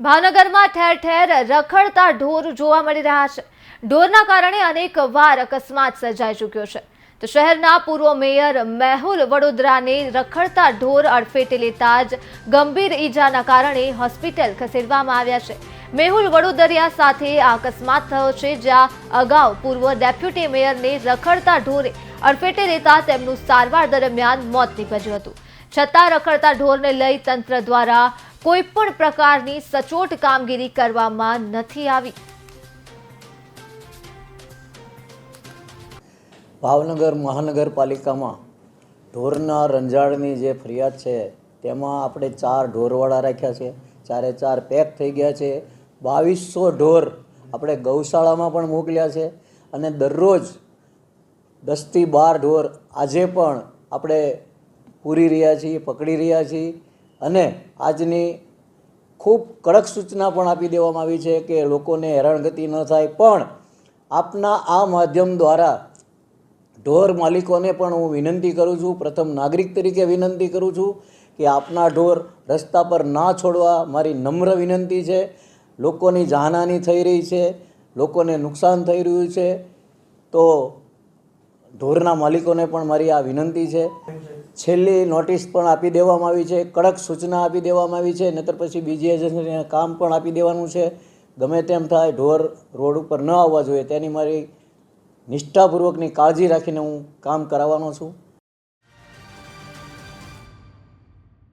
ભાવનગરમાં ઠેર ઠેર રખડતા ઢોર જોવા મળી રહ્યા છે। ઢોરના કારણે અનેક વાર અકસ્માત સર્જાઈ ચૂક્યો છે। તો શહેરના પૂર્વ મેયર મેહુલ વડોદરાને રખડતા ઢોર અડફેટે લેતા જ ગંભીર ઈજાના કારણે હોસ્પિટલ ખસેડવામાં આવ્યા છે। મેહુલ વડોદરિયા સાથે આ અકસ્માત થયો છે, જ્યાં અગાઉ પૂર્વ ડેપ્યુટી મેયરને રખડતા ઢોરે અડફેટે લેતા તેમનું સારવાર દરમિયાન મોત નીપજ્યું હતું। છતાં રખડતા ઢોરને લઈ તંત્ર દ્વારા કોઈપણ પ્રકારની સચોટ કામગીરી કરવામાં નથી આવી। ભાવનગર મહાનગરપાલિકામાં ઢોરના રંજાડની જે ફરિયાદ છે તેમાં આપણે 4 ઢોરવાળા રાખ્યા છે, 4 પેક થઈ ગયા છે। 2200 ઢોર આપણે ગૌશાળામાં પણ મોકલ્યા છે અને દરરોજ 10 થી 12 ઢોર આજે પણ આપણે પૂરી રહ્યા છીએ, પકડી રહ્યા છીએ અને આજની ખૂબ કડક સૂચના પણ આપી દેવામાં આવી છે કે લોકોને હેરાનગતિ ન થાય। પણ આપના આ માધ્યમ દ્વારા ઢોર માલિકોને પણ હું વિનંતી કરું છું, પ્રથમ નાગરિક તરીકે વિનંતી કરું છું કે આપના ઢોર રસ્તા પર ના છોડવા મારી નમ્ર વિનંતી છે। લોકોની જાનહાનિ થઈ રહી છે, લોકોને નુકસાન થઈ રહ્યું છે, તો ઢોરના માલિકોને પણ મારી આ વિનંતી છે। છેલ્લી નોટિસ પણ આપી દેવામાં આવી છે, કડક સૂચના આપી દેવામાં આવી છે, નહીતર પછી બીજી એજન્સીને કામ પણ આપી દેવાનું છે। ગમે તેમ થાય ઢોર રોડ ઉપર ન આવવા જોઈએ તેની મારી નિષ્ઠાપૂર્વકની કાળજી રાખીને હું કામ કરાવવાનો છું।